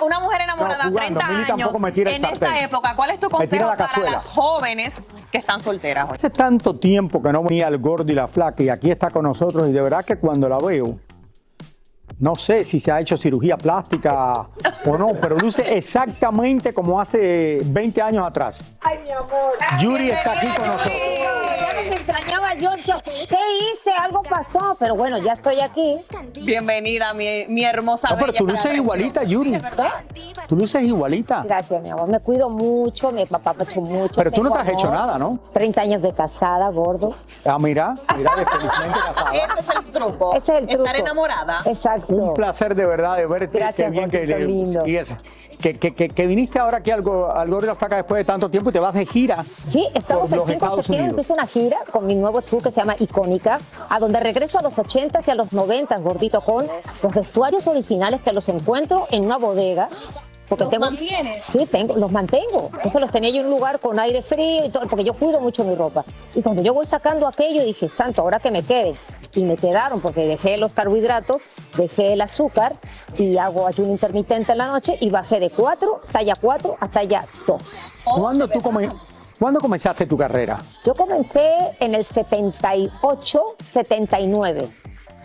una mujer enamorada, No, jugando, 30 Mili tampoco años, me tira el en esta sartén. época, ¿cuál es tu Me tira consejo la para cazuela. las jóvenes que están solteras hoy? Hace tanto tiempo que no venía el gordo y la flaca y aquí está con nosotros y de verdad que cuando la veo, no sé si se ha hecho cirugía plástica o no, pero luce exactamente como hace 20 años atrás. Ay, mi amor. Yuri está aquí con Bienvenida, nosotros. Yuri. Ya les extrañaba yo. ¿Qué hice? Algo pasó, pero bueno, ya estoy aquí. Bienvenida, mi hermosa No, pero bella, tú cara luces preciosa. igualita, Yuri. Sí, es verdad. Tú luces igualita. Gracias, mi amor. Me cuido mucho, mi papá me ha hecho mucho. Pero tú no te tengo has hecho amor. nada, ¿no? 30 años de casada, gordo. Ah, mira, felizmente casada. Ese es el truco. Ese es el truco. Estar enamorada. Exacto. Un placer de verdad de verte. Gracias, Qué bien gordito lindo. y eso. Que viniste ahora aquí al Gordo y la Flaca después de tanto tiempo y te vas de gira. Sí, estamos por el los 5 de Estados septiembre, Unidos. empiezo una gira con mi nuevo tour que se llama Icónica, a donde regreso a los 80s y a los 90s, gordito, con los vestuarios originales que los encuentro en una bodega. Porque ¿Los mantienes? Sí, los mantengo. Eso los tenía yo en un lugar con aire frío y todo, porque yo cuido mucho mi ropa. Y cuando yo voy sacando aquello, dije, santo, ahora que me quede. Y me quedaron, porque dejé los carbohidratos, dejé el azúcar y hago ayuno intermitente en la noche y bajé de talla 4 a talla 2. ¿Cuándo comenzaste tu carrera? Yo comencé en el 78, 79.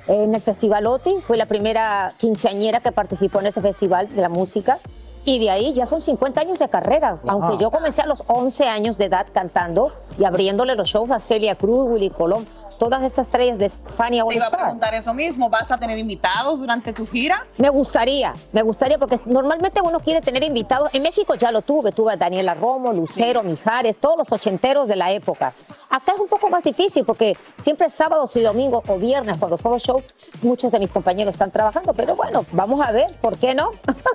En el Festival OTI, fui la primera quinceañera que participó en ese festival de la música. Y de ahí ya son 50 años de carrera. Aunque yo comencé a los 11 años de edad cantando y abriéndole los shows a Celia Cruz, Willy Colón, todas esas estrellas de Fania All Te iba a Star. preguntar eso mismo. ¿Vas a tener invitados durante tu gira? Me gustaría, porque normalmente uno quiere tener invitados. En México ya lo tuve a Daniela Romo, Lucero, Mijares, todos los ochenteros de la época. Acá es un poco más difícil porque siempre sábados y domingos o viernes cuando son los shows, muchos de mis compañeros están trabajando, pero bueno, vamos a ver, ¿por qué no?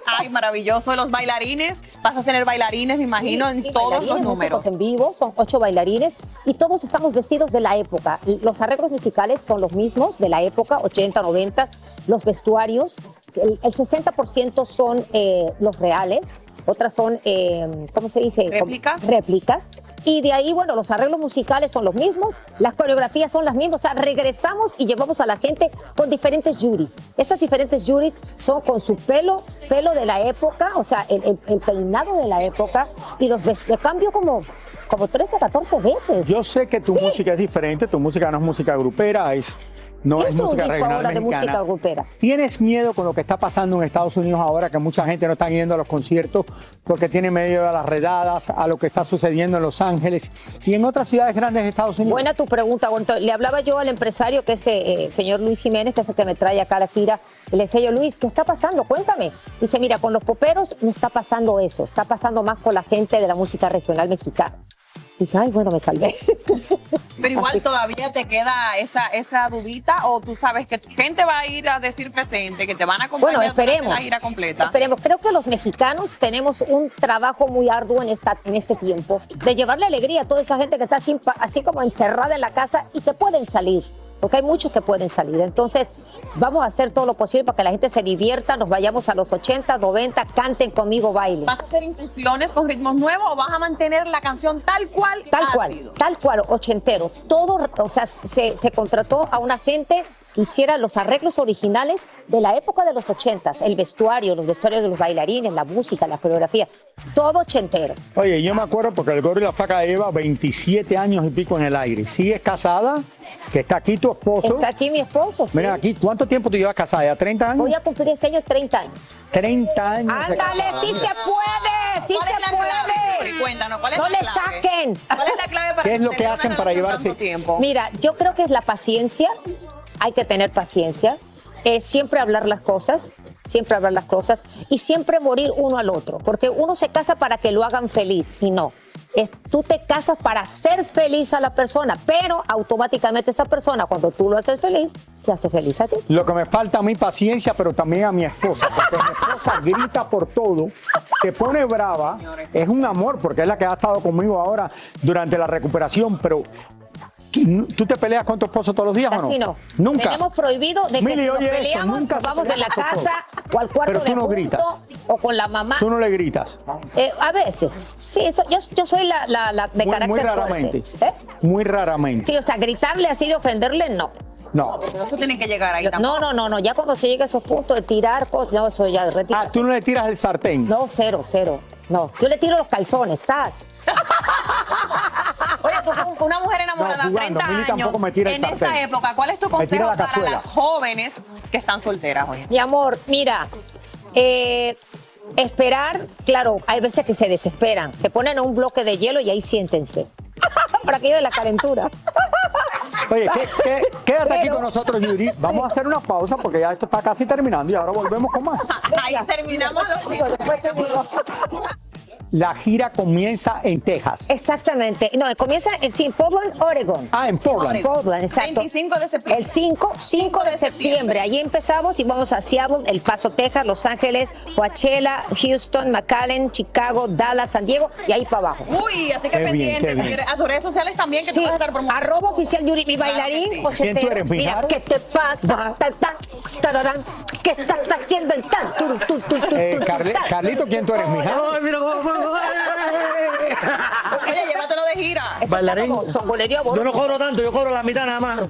Ay, maravilloso. Los bailarines, vas a tener bailarines, me imagino, Sí, en todos los bailarines, números. músicos en vivo, son 8 bailarines y todos estamos vestidos de la época. Los arreglos musicales son los mismos de la época, 80, 90, los vestuarios, el 60% son los reales, otras son, ¿cómo se dice? ¿Réplicas? Réplicas. Y de ahí, bueno, los arreglos musicales son los mismos, las coreografías son las mismas, o sea, regresamos y llevamos a la gente con diferentes juris. Estas diferentes juris son con su pelo de la época, o sea, el peinado de la época, y los cambio como 13, 14 veces. Yo sé que tu música es diferente, tu música no es música grupera, no es Hice un música disco regional ahora de mexicana. música grupera. ¿Tienes miedo con lo que está pasando en Estados Unidos ahora, que mucha gente no está yendo a los conciertos porque tiene miedo a las redadas, a lo que está sucediendo en Los Ángeles y en otras ciudades grandes de Estados Unidos? Buena tu pregunta, Gonto. Le hablaba yo al empresario, que es señor Luis Jiménez, que es el que me trae acá a la gira. Y le decía yo, Luis, ¿qué está pasando? Cuéntame. Dice, mira, con los poperos no está pasando eso, está pasando más con la gente de la música regional mexicana. Dije, ay, bueno, me salvé. Pero igual Así. todavía te queda esa dudita, o tú sabes que gente va a ir a decir presente, que te van a acompañar Bueno, esperemos. durante la gira completa. Esperemos. Creo que los mexicanos tenemos un trabajo muy arduo en este tiempo de llevarle alegría a toda esa gente que está así como encerrada en la casa y que pueden salir, porque hay muchos que pueden salir. Entonces, vamos a hacer todo lo posible para que la gente se divierta, nos vayamos a los 80, 90, canten conmigo, bailen. ¿Vas a hacer infusiones con ritmos nuevos o vas a mantener la canción tal cual ha sido? Tal cual, ochentero. Todo, o sea, se contrató a una gente que hiciera los arreglos originales de la época de los 80s, el vestuario, los vestuarios de los bailarines, la música, la coreografía, todo ochentero. Oye, yo me acuerdo porque el Gordo y la Flaca lleva 27 años y pico en el aire. ¿Sigues casada? Que está aquí tu esposo. Está aquí mi esposo, sí. Mira aquí, ¿cuánto tiempo tú llevas casada? ¿Ya 30 años? Voy a cumplir este año 30 años. 30 años. de ¡Ándale, casada. sí se puede! ¡Sí ¿Cuál se es la clave, puede! Yuri? Cuéntanos, ¿cuál es ¡No la le clave? saquen! ¿Cuál es la clave para ¿Qué es lo que tener una hacen para relación llevarse? tanto tiempo? Mira, yo creo que es la paciencia. Hay que tener paciencia. Siempre hablar las cosas y siempre morir uno al otro, porque uno se casa para que lo hagan feliz y no. Tú te casas para hacer feliz a la persona, pero automáticamente esa persona, cuando tú lo haces feliz, te hace feliz a ti. Lo que me falta a mí paciencia, pero también a mi esposa, porque mi esposa grita por todo, se pone brava, es un amor, porque es la que ha estado conmigo ahora durante la recuperación, pero ¿tú te peleas con tu esposo todos los días o no? Así no. Nunca. Tenemos prohibido de que Mili, si nos oye esto, peleamos, nunca nos se vamos de la pelean con su casa o al cuarto Pero tú de no junto, gritas. o con la mamá. Tú no le gritas. A veces. Sí, yo soy la de carácter Muy raramente. fuerte. Muy raramente. Sí, o sea, gritarle así de ofenderle, no. No. Porque no se tiene que llegar ahí tampoco. No, ya cuando se llega a esos puntos de tirar cosas, no, eso ya retira. Ah, tú no le tiras el sartén. No, cero. No, yo le tiro los calzones, ¿sabes? Oye, tú como una mujer enamorada, No, jugando, 30 a mí años, tampoco me tira el en esta sartén. época, ¿cuál es tu Me tira consejo la para cazuela. las jóvenes que están solteras hoy? Mi amor, mira, esperar, claro, hay veces que se desesperan, se ponen a un bloque de hielo y ahí siéntense. Para aquello de la calentura. Oye, quédate aquí Pero- con nosotros, Yuri. Vamos a hacer una pausa porque ya esto está casi terminando y ahora volvemos con más. Ahí terminamos los Después te digo. La gira comienza en Texas. Exactamente. No, comienza en Portland, Oregon. Ah, en Portland. Portland, exacto. 25 de septiembre. El 5 de septiembre. Allí empezamos y vamos a Seattle, El Paso, Texas, Los Ángeles, Coachella, Houston, McAllen, Chicago, Dallas, San Diego y ahí para abajo. Uy, así que Qué bien, pendientes, qué bien. señores. A sus redes sociales también, que tú Sí, vas a estar promoviendo. arroba oficial Yuri, mi Claro bailarín que sí. cochetero. ¿Quién tú eres, Mira, Mijares? ¿qué te pasa? Tararán, ¿qué estás haciendo en tan? Carlito, ¿quién tú eres, mija? Ay, mira cómo. Oye, llévatelo de gira. Bailarín. Songolería, Yo no cobro tanto, yo cobro la mitad nada más.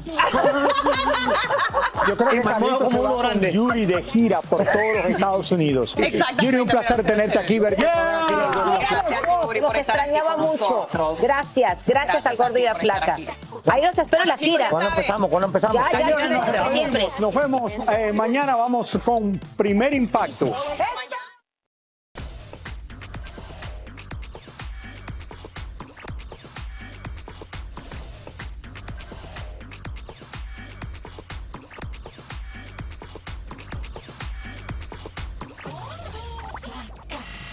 Yo creo Y que me muevo Carlito como se va uno con grande. Yuri de gira por todos los Estados Unidos. Exactamente. Yuri, un placer tenerte aquí, ¿verdad? Gracias, Yuri, por Los estar aquí extrañaba con mucho. nosotros. Gracias al gordo y a por estar flaca. aquí. Ahí los espero en la gira. ¿Cuándo empezamos? Ya, Señores, en septiembre. nos vemos mañana. Vamos con Primer Impacto.